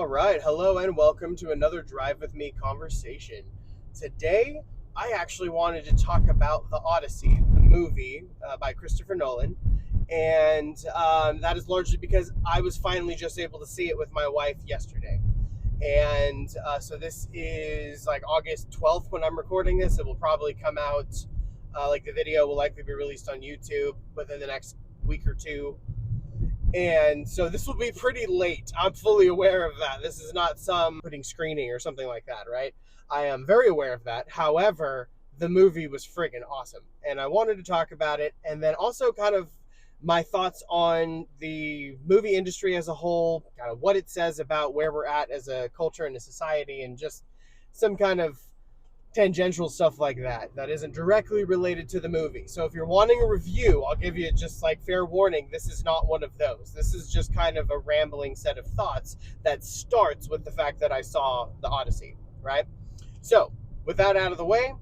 All right, hello and welcome to another Drive With Me conversation. Today, I actually wanted to talk about the Odyssey, the movie by Christopher Nolan, and that is largely because I was finally just able to see it with my wife yesterday. And so this is like August 12th when I'm recording this. It will probably come out, like the video will likely be released on YouTube within the next week or two. And so this will be pretty late. I'm fully aware of that. This is not some putting screening or something like that, right? I am very aware of that. However, the movie was friggin' awesome. And I wanted to talk about it and then also kind of my thoughts on the movie industry as a whole, kind of what it says about where we're at as a culture and a society, and just some kind of tangential stuff like that isn't directly related to the movie. So if you're wanting a review, I'll give you just like fair warning, this is not one of those. This is just kind of a rambling set of thoughts that starts with the fact that I saw the Odyssey, right? So with that out of the way,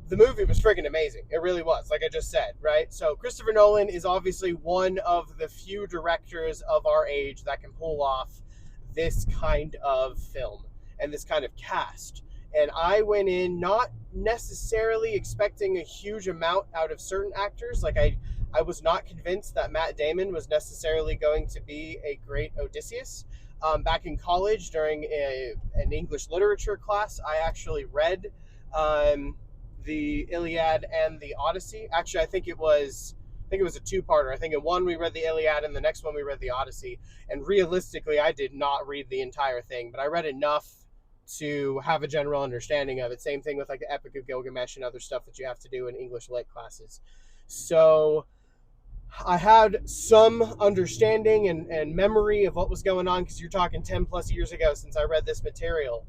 the movie was friggin' amazing. It really was, like I just said, right? So Christopher Nolan is obviously one of the few directors of our age that can pull off this kind of film and this kind of cast. And I went in not necessarily expecting a huge amount out of certain actors. Like I was not convinced that Matt Damon was necessarily going to be a great Odysseus. Back in college during an English literature class, I actually read the Iliad and the Odyssey. Actually, I think it was a two-parter. I think in one we read the Iliad and the next one we read the Odyssey. And realistically, I did not read the entire thing, but I read enough to have a general understanding of it. Same thing with like the Epic of Gilgamesh and other stuff that you have to do in English lit classes. So I had some understanding and memory of what was going on, because you're talking 10 plus years ago since I read this material.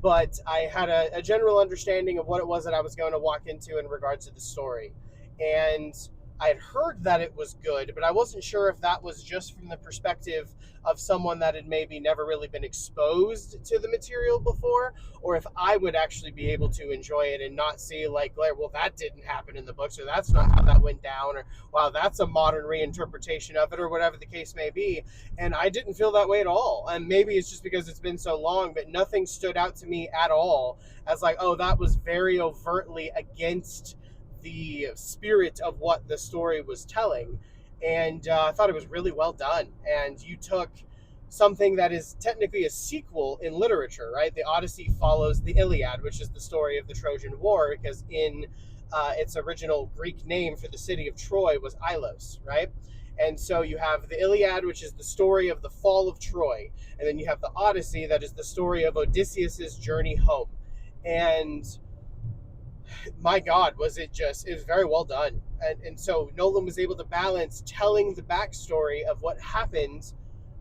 But I had a general understanding of what it was that I was going to walk into in regards to the story. And I had heard that it was good, but I wasn't sure if that was just from the perspective of someone that had maybe never really been exposed to the material before, or if I would actually be able to enjoy it and not see like, well, that didn't happen in the books, or that's not how that went down, or wow, that's a modern reinterpretation of it, or whatever the case may be. And I didn't feel that way at all. And maybe it's just because it's been so long, but nothing stood out to me at all as like, oh, that was very overtly against the spirit of what the story was telling. And I thought it was really well done. And you took something that is technically a sequel in literature, right? The Odyssey follows the Iliad, which is the story of the Trojan War, because in its original Greek name for the city of Troy was Ilos, right? And so you have the Iliad, which is the story of the fall of Troy. And then you have the Odyssey, that is the story of Odysseus's journey home. And my God, it was very well done. And so Nolan was able to balance telling the backstory of what happened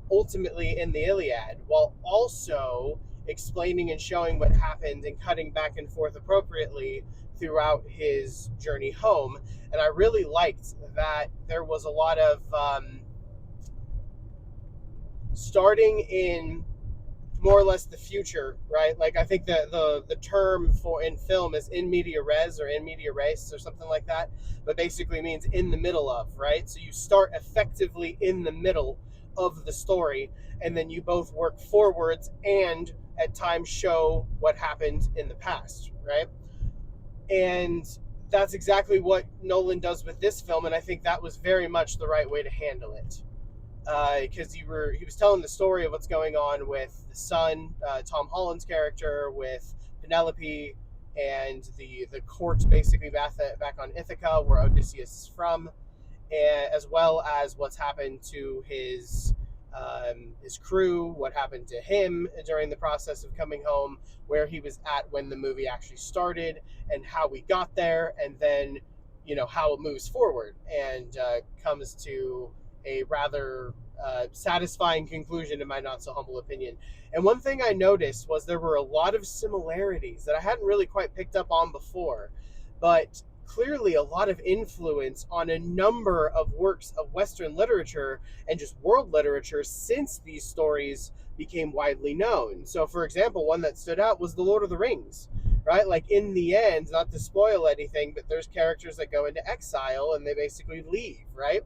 ultimately in the Iliad, while also explaining and showing what happened and cutting back and forth appropriately throughout his journey home. And I really liked that there was a lot of starting in more or less the future, right? Like I think the term for in film is in media res or in media res or something like that, but basically means in the middle of, right? So you start effectively in the middle of the story, and then you both work forwards and at times show what happened in the past, right? And that's exactly what Nolan does with this film, and I think that was very much the right way to handle it. Because he was telling the story of what's going on with the son, Tom Holland's character, with Penelope, and the court basically back on Ithaca, where Odysseus is from, and as well as what's happened to his crew, what happened to him during the process of coming home, where he was at when the movie actually started, and how we got there, and then how it moves forward and comes to a rather satisfying conclusion, in my not so humble opinion. And one thing I noticed was there were a lot of similarities that I hadn't really quite picked up on before, but clearly a lot of influence on a number of works of Western literature and just world literature since these stories became widely known. So, for example, one that stood out was The Lord of the Rings, right? Like, in the end, not to spoil anything, but there's characters that go into exile and they basically leave, right?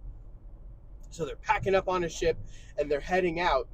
So they're packing up on a ship and they're heading out,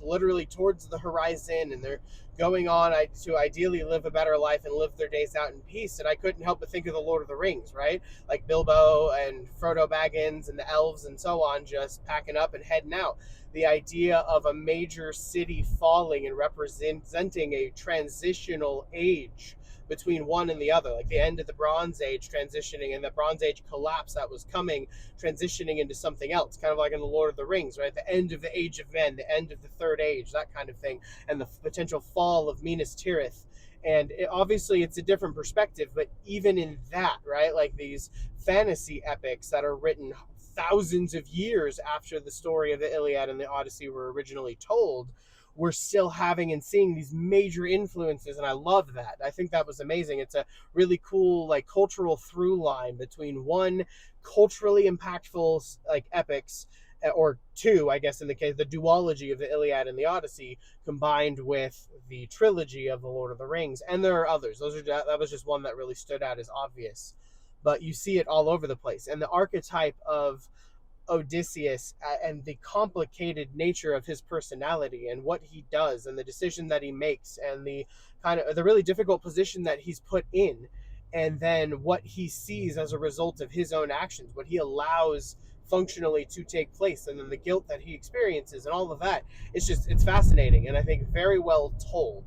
literally towards the horizon, and they're going on to ideally live a better life and live their days out in peace. And I couldn't help but think of the Lord of the Rings, right? Like Bilbo and Frodo Baggins and the elves and so on, just packing up and heading out. The idea of a major city falling and representing a transitional age between one and the other, like the end of the Bronze Age transitioning and the Bronze Age collapse that was coming, transitioning into something else, kind of like in the Lord of the Rings, right? The end of the Age of Men, the end of the Third Age, that kind of thing, and the potential fall of Minas Tirith. And obviously it's a different perspective, but even in that, right, like these fantasy epics that are written thousands of years after the story of the Iliad and the Odyssey were originally told, we're still having and seeing these major influences, and I love that. I think that was amazing. It's a really cool, like, cultural through line between one culturally impactful, like, epics, or two, I guess, in the case, the duology of the Iliad and the Odyssey, combined with the trilogy of the Lord of the Rings. And there are others. That was just one that really stood out as obvious, but you see it all over the place. And the archetype of Odysseus, and the complicated nature of his personality and what he does and the decision that he makes and the kind of the really difficult position that he's put in, and then what he sees as a result of his own actions, what he allows functionally to take place, and then the guilt that he experiences and all of that. It's fascinating, and I think very well told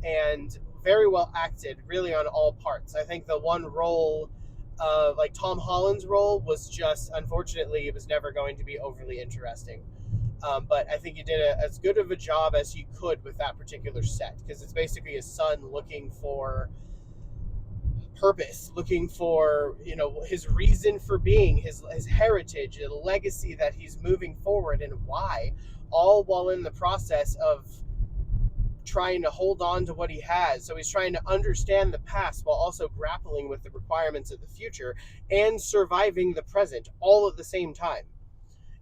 and very well acted, really, on all parts. I think the one role, like Tom Holland's role, was just, unfortunately, it was never going to be overly interesting. But I think he did as good of a job as he could with that particular set, because it's basically his son looking for purpose, looking for, his reason for being, his heritage, the legacy that he's moving forward, and why, all while in the process of trying to hold on to what he has. So he's trying to understand the past while also grappling with the requirements of the future and surviving the present all at the same time.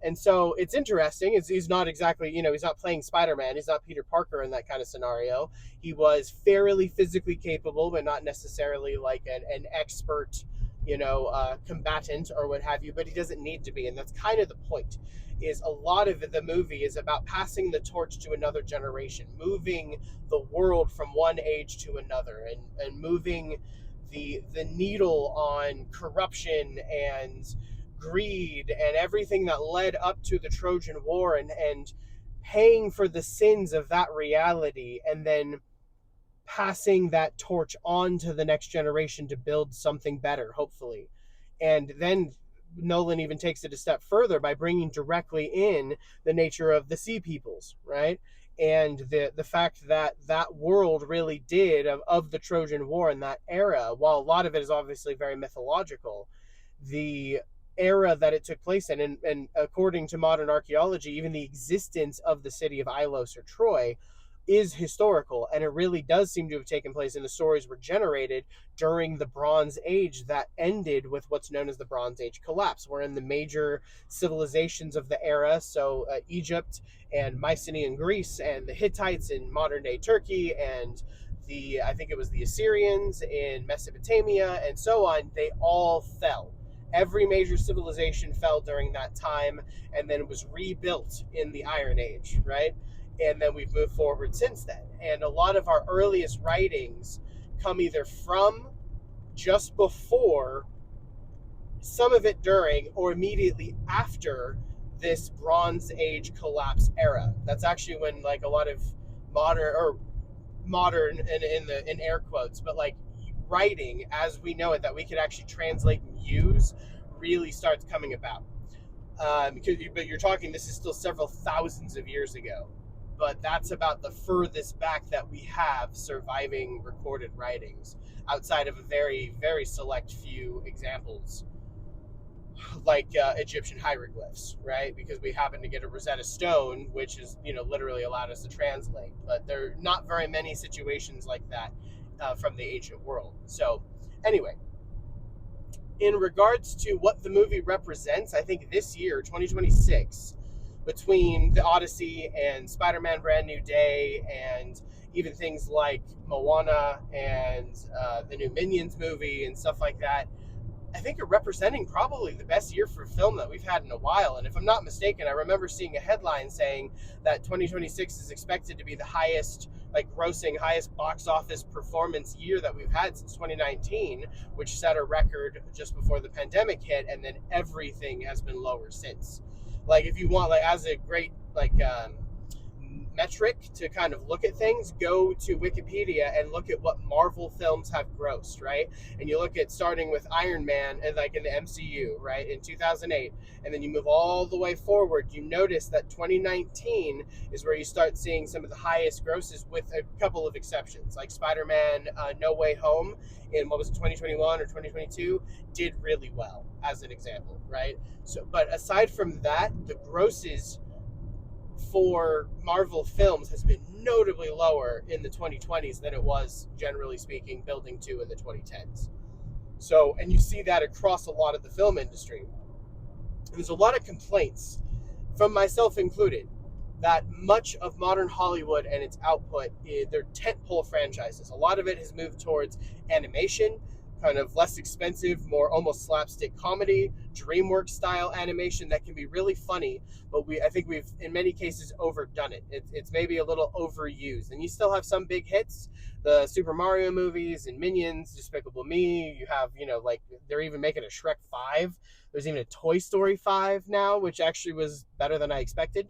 And so it's interesting. He's not exactly, he's not playing Spider-Man. He's not Peter Parker in that kind of scenario. He was fairly physically capable, but not necessarily like an expert, combatant or what have you. But he doesn't need to be. And that's kind of the point, is a lot of the movie is about passing the torch to another generation, moving the world from one age to another, and moving the needle on corruption and greed and everything that led up to the Trojan War, and paying for the sins of that reality, and then passing that torch on to the next generation to build something better, hopefully. And then Nolan even takes it a step further by bringing directly in the nature of the sea peoples, right? And the fact that that world really did, of the Trojan War and that era, while a lot of it is obviously very mythological, the era that it took place in, and according to modern archaeology, even the existence of the city of Ilos or Troy is historical, and it really does seem to have taken place, and the stories were generated during the Bronze Age that ended with what's known as the Bronze Age collapse, wherein the major civilizations of the era, so Egypt and Mycenaean Greece and the Hittites in modern-day Turkey, and I think it was the Assyrians in Mesopotamia and so on, they all fell. Every major civilization fell during that time, and then it was rebuilt in the Iron Age, right? And then we've moved forward since then. And a lot of our earliest writings come either from, just before, some of it during, or immediately after this Bronze Age collapse era. That's actually when, like, a lot of modern in air quotes, but like writing as we know it, that we could actually translate and use, really starts coming about. But you're talking, this is still several thousands of years ago. But that's about the furthest back that we have surviving recorded writings, outside of a very, very select few examples, like Egyptian hieroglyphs, right? Because we happen to get a Rosetta Stone, which is, literally allowed us to translate. But there are not very many situations like that from the ancient world. So anyway, in regards to what the movie represents, I think this year, 2026, between the Odyssey and Spider-Man Brand New Day, and even things like Moana and the new Minions movie and stuff like that, I think are representing probably the best year for film that we've had in a while. And if I'm not mistaken, I remember seeing a headline saying that 2026 is expected to be the highest, like grossing, highest box office performance year that we've had since 2019, which set a record just before the pandemic hit, and then everything has been lower since. Like, if you want, like, as a great, like, metric to kind of look at things, go to Wikipedia and look at what Marvel films have grossed, right? And you look at starting with Iron Man and like in the MCU, right, in 2008, and then you move all the way forward, you notice that 2019 is where you start seeing some of the highest grosses, with a couple of exceptions, like Spider-Man No Way Home in, what was it, 2021 or 2022, did really well, as an example, right? So, but aside from that, the grosses for Marvel films has been notably lower in the 2020s than it was, generally speaking, building to in the 2010s. So, and you see that across a lot of the film industry. And there's a lot of complaints, from myself included, that much of modern Hollywood and its output, they're tentpole franchises. A lot of it has moved towards animation, kind of less expensive, more almost slapstick comedy, DreamWorks style animation that can be really funny, but I think we've in many cases overdone it. It's maybe a little overused, and you still have some big hits, the Super Mario movies and Minions, Despicable Me. You have, like, they're even making a Shrek 5. There's even a Toy Story 5 now, which actually was better than I expected,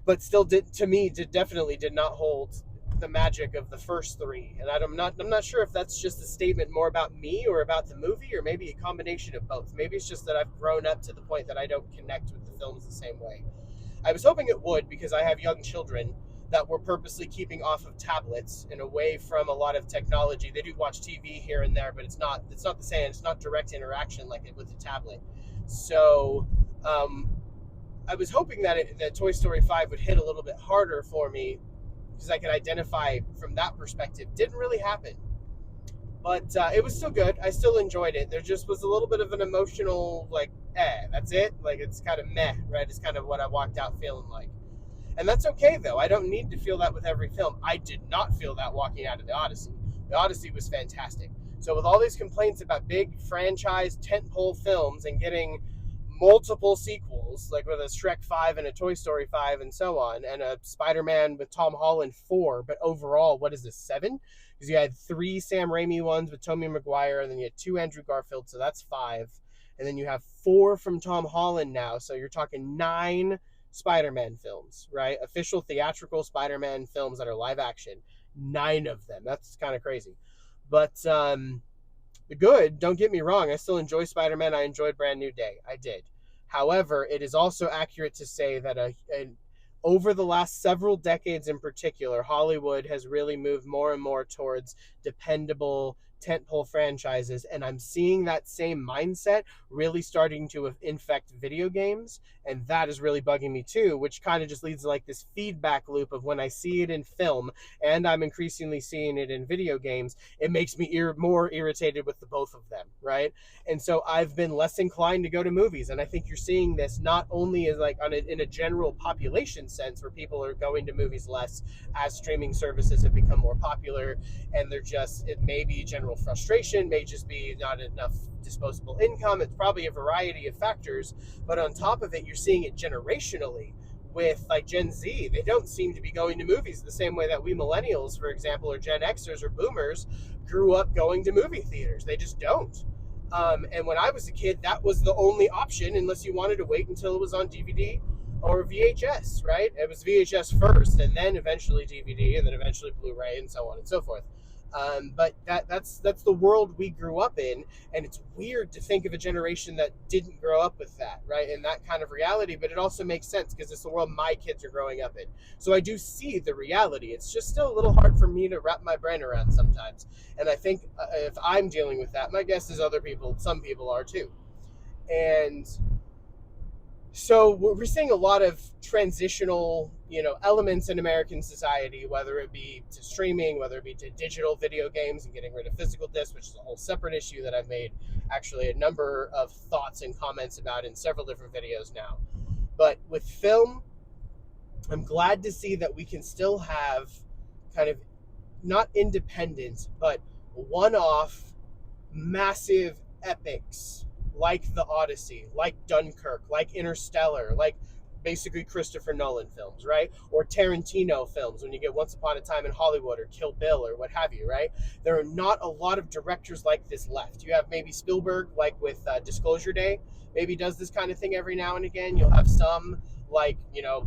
but still definitely did not hold the magic of the first three. And I'm not sure if that's just a statement more about me or about the movie, or maybe a combination of both. Maybe it's just that I've grown up to the point that I don't connect with the films the same way. I was hoping it would, because I have young children that we're purposely keeping off of tablets and away from a lot of technology. They do watch TV here and there, but it's not the same. It's not direct interaction like it with the tablet. So I was hoping that Toy Story 5 would hit a little bit harder for me, because I could identify from that perspective. Didn't really happen. But it was still good. I still enjoyed it. There just was a little bit of an emotional, like, that's it? Like, it's kind of meh, right? It's kind of what I walked out feeling like. And that's okay, though. I don't need to feel that with every film. I did not feel that walking out of the Odyssey. The Odyssey was fantastic. So with all these complaints about big franchise tentpole films and getting multiple sequels, like with a Shrek 5 and a Toy Story 5 and so on, and a Spider-Man with Tom Holland 4, but overall, what is this, 7? Because you had 3 Sam Raimi ones with Tobey Maguire, and then you had 2 Andrew Garfield, so that's 5. And then you have 4 from Tom Holland now, so you're talking 9 Spider-Man films, right? Official theatrical Spider-Man films that are live action. 9 of them. That's kind of crazy. But good, don't get me wrong, I still enjoy Spider-Man. I enjoyed Brand New Day. I did. However, it is also accurate to say that over the last several decades in particular, Hollywood has really moved more and more towards dependable tentpole franchises, and I'm seeing that same mindset really starting to infect video games, and that is really bugging me too, which kind of just leads to like this feedback loop of when I see it in film and I'm increasingly seeing it in video games, it makes me more irritated with the both of them, right? And so I've been less inclined to go to movies, and I think you're seeing this not only as like in a general population sense, where people are going to movies less as streaming services have become more popular, and it may be general frustration, may just be not enough disposable income. It's probably a variety of factors, but on top of it, you're seeing it generationally with like Gen Z. They don't seem to be going to movies the same way that we millennials, for example, or Gen Xers or boomers grew up going to movie theaters. They just don't. And when I was a kid, that was the only option, unless you wanted to wait until it was on DVD or VHS, right? It was VHS first, and then eventually DVD, and then eventually Blu-ray, and so on and so forth. But that's the world we grew up in, and it's weird to think of a generation that didn't grow up with that, right? And that kind of reality, but it also makes sense because it's the world my kids are growing up in. So I do see the reality. It's just still a little hard for me to wrap my brain around sometimes. And I think if I'm dealing with that, my guess is some people are too. And so we're seeing a lot of transitional, elements in American society, whether it be to streaming, whether it be to digital video games and getting rid of physical discs, which is a whole separate issue that I've made actually a number of thoughts and comments about in several different videos now. But with film, I'm glad to see that we can still have kind of not independent, but one-off massive epics like the Odyssey, like Dunkirk, like Interstellar, like basically Christopher Nolan films, right? Or Tarantino films when you get Once Upon a Time in Hollywood or Kill Bill or what have you, right? There are not a lot of directors like this left. You have maybe Spielberg, like with Disclosure Day, maybe does this kind of thing every now and again. You'll have some like,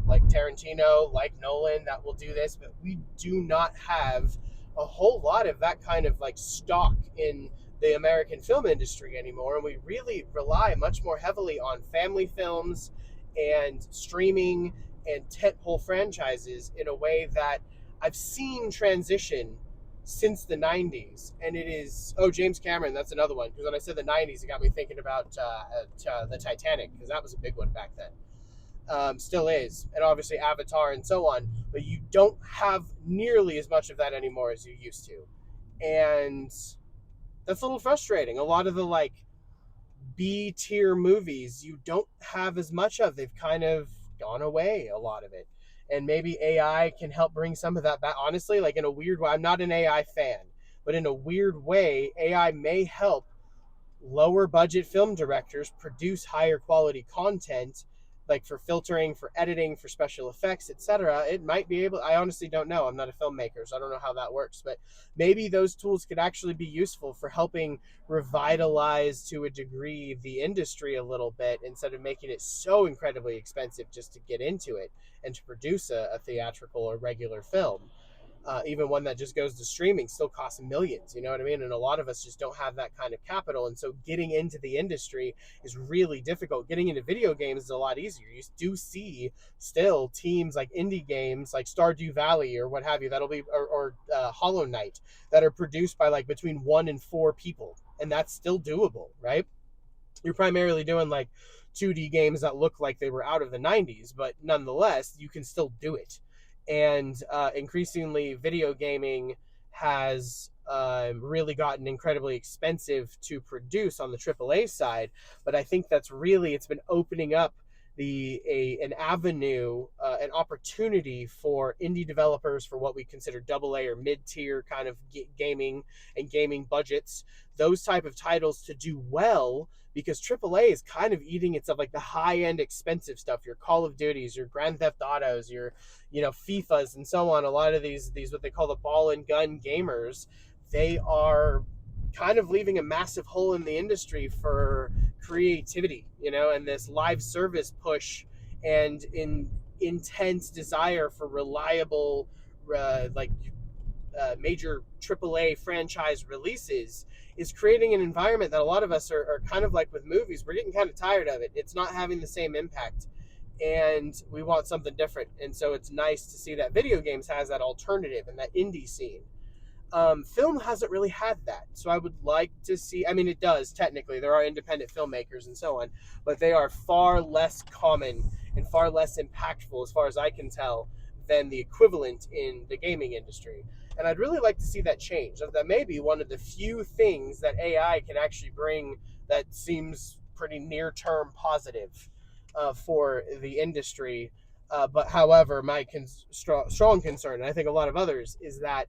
like Tarantino, like Nolan that will do this, but we do not have a whole lot of that kind of like stock in the American film industry anymore, and we really rely much more heavily on family films and streaming and tentpole franchises in a way that I've seen transition since the 90s. And it is, oh, James Cameron, that's another one, because when I said the 90s, it got me thinking about the Titanic, because that was a big one back then. Still is, and obviously Avatar and so on, but you don't have nearly as much of that anymore as you used to. And that's a little frustrating. A lot of the like B tier movies you don't have as much of. They've kind of gone away, a lot of it. And maybe AI can help bring some of that back. Honestly, like in a weird way, I'm not an AI fan, but in a weird way, AI may help lower budget film directors produce higher quality content, like for filtering, for editing, for special effects, etc. It might be able, I honestly don't know, I'm not a filmmaker, so I don't know how that works, but maybe those tools could actually be useful for helping revitalize to a degree the industry a little bit, instead of making it so incredibly expensive just to get into it and to produce a theatrical or regular film. Even one that just goes to streaming still costs millions, you know what I mean? And a lot of us just don't have that kind of capital. And so getting into the industry is really difficult. Getting into video games is a lot easier. You do see still teams like indie games like Stardew Valley or what have you, that'll be, or Hollow Knight, that are produced by like between 1 and 4 people. And that's still doable, right? You're primarily doing like 2D games that look like they were out of the 90s, but nonetheless, you can still do it. And increasingly, video gaming has really gotten incredibly expensive to produce on the AAA side. But I think that's really, it's been opening up an avenue, an opportunity for indie developers, for what we consider AA or mid-tier kind of gaming and gaming budgets, those type of titles to do well, because AAA is kind of eating itself, like the high-end expensive stuff, your Call of Duties, your Grand Theft Autos, your FIFAs and so on. A lot of these what they call the ball and gun gamers, they are kind of leaving a massive hole in the industry for creativity, and this live service push and intense desire for reliable major AAA franchise releases is creating an environment that a lot of us are kind of like with movies. We're getting kind of tired of it. It's not having the same impact, and we want something different. And so it's nice to see that video games has that alternative and that indie scene. Film hasn't really had that, so I would like to see. I mean, it does technically. There are independent filmmakers and so on, but they are far less common and far less impactful, as far as I can tell, than the equivalent in the gaming industry. And I'd really like to see that change. That may be one of the few things that AI can actually bring that seems pretty near-term positive for the industry. But however, my strong concern, and I think a lot of others, is that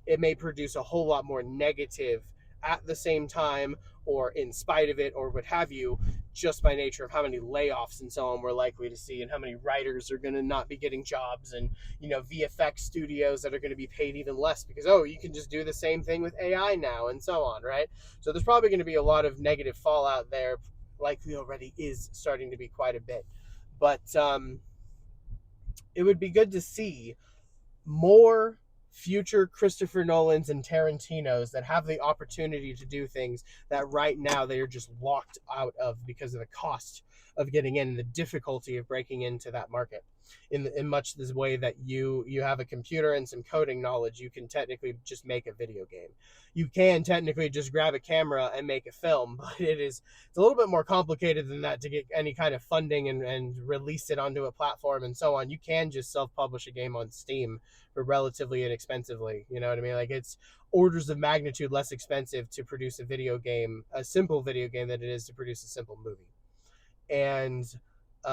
it may produce a whole lot more negative at the same time, or in spite of it, or what have you, just by nature of how many layoffs and so on we're likely to see, and how many writers are going to not be getting jobs, and VFX studios that are going to be paid even less because, oh, you can just do the same thing with AI now, and so on, right? So there's probably going to be a lot of negative fallout there, likely already is starting to be quite a bit. But it would be good to see more future Christopher Nolans and Tarantinos that have the opportunity to do things that right now they are just locked out of because of the cost of getting in and the difficulty of breaking into that market. In much this way that you have a computer and some coding knowledge, you can technically just make a video game. You can technically just grab a camera and make a film, but it's a little bit more complicated than that to get any kind of funding and release it onto a platform and so on. You can just self-publish a game on Steam for relatively inexpensively. You know what I mean? Like, it's orders of magnitude less expensive to produce a video game, a simple video game, than it is to produce a simple movie. And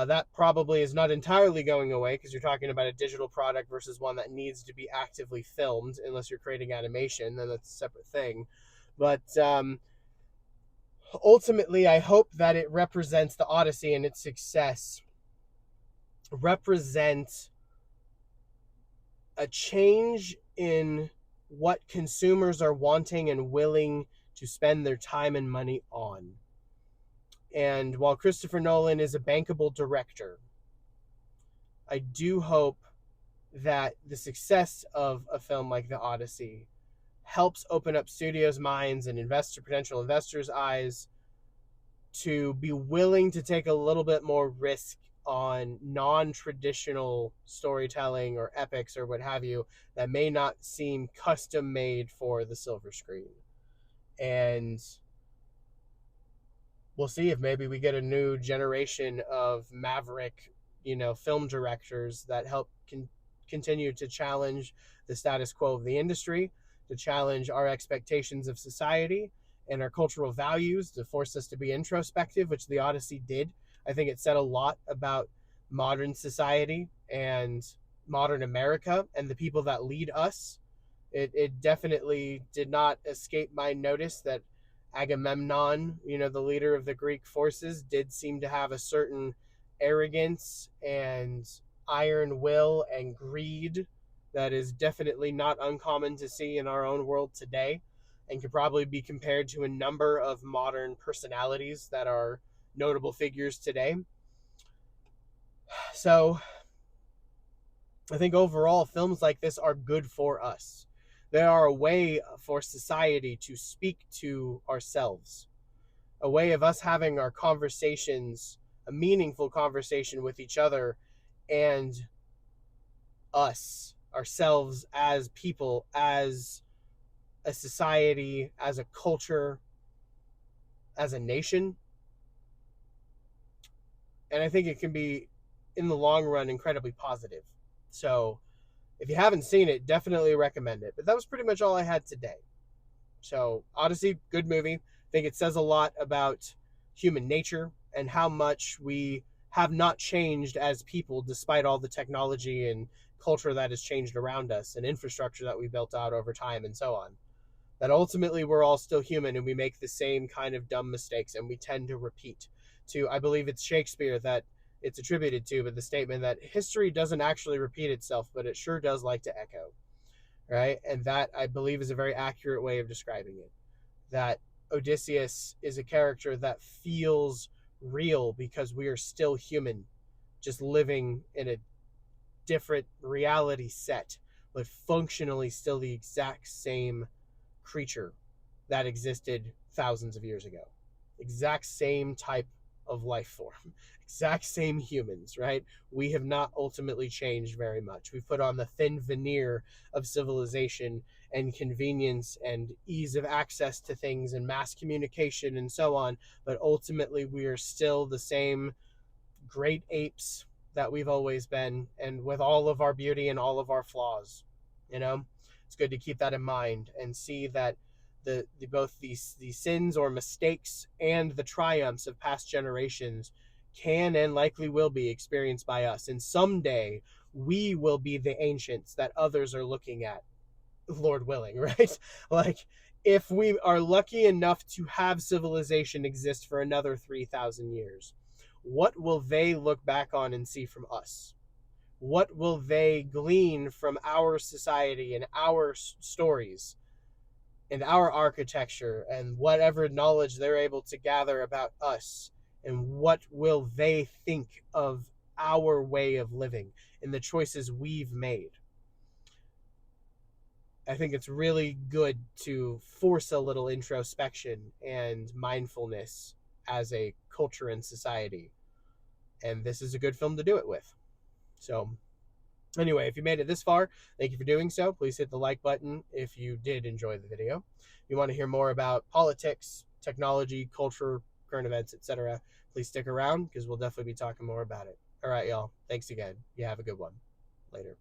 that probably is not entirely going away, because you're talking about a digital product versus one that needs to be actively filmed. Unless you're creating animation, then that's a separate thing. But ultimately, I hope that it represents the Odyssey and its success represents a change in what consumers are wanting and willing to spend their time and money on. And while Christopher Nolan is a bankable director, I do hope that the success of a film like The Odyssey helps open up studios' minds and potential investors' eyes to be willing to take a little bit more risk on non-traditional storytelling or epics or what have you that may not seem custom made for the silver screen. And we'll see if maybe we get a new generation of maverick, film directors that help continue to challenge the status quo of the industry, to challenge our expectations of society and our cultural values, to force us to be introspective, which the Odyssey did. I think it said a lot about modern society and modern America and the people that lead us. It definitely did not escape my notice that Agamemnon, the leader of the Greek forces, did seem to have a certain arrogance and iron will and greed that is definitely not uncommon to see in our own world today, and could probably be compared to a number of modern personalities that are notable figures today. So I think overall, films like this are good for us. They are a way for society to speak to ourselves, a way of us having our conversations, a meaningful conversation with each other and us, ourselves as people, as a society, as a culture, as a nation. And I think it can be, in the long run, incredibly positive. So if you haven't seen it, definitely recommend it. But that was pretty much all I had today. So Odyssey, good movie. I think it says a lot about human nature and how much we have not changed as people despite all the technology and culture that has changed around us and infrastructure that we built out over time and so on. That ultimately we're all still human and we make the same kind of dumb mistakes and we tend to repeat. I believe it's Shakespeare that it's attributed to, but the statement that history doesn't actually repeat itself, but it sure does like to echo. Right? And that, I believe, is a very accurate way of describing it. That Odysseus is a character that feels real because we are still human, just living in a different reality set, but functionally still the exact same creature that existed thousands of years ago. Exact same type of life form, exact same humans, right? We have not ultimately changed very much. We've put on the thin veneer of civilization and convenience and ease of access to things and mass communication and so on, but ultimately we are still the same great apes that we've always been, and with all of our beauty and all of our flaws. It's good to keep that in mind and see that both these sins or mistakes and the triumphs of past generations can and likely will be experienced by us, and someday we will be the ancients that others are looking at, Lord willing, right? Like, if we are lucky enough to have civilization exist for another 3,000 years, what will they look back on and see from us? What will they glean from our society and our stories and our architecture and whatever knowledge they're able to gather about us? And what will they think of our way of living and the choices we've made? I think it's really good to force a little introspection and mindfulness as a culture and society. And this is a good film to do it with. So, anyway, if you made it this far, thank you for doing so. Please hit the like button if you did enjoy the video. If you want to hear more about politics, technology, culture, current events, etc., please stick around because we'll definitely be talking more about it. All right, y'all. Thanks again. You have a good one. Later.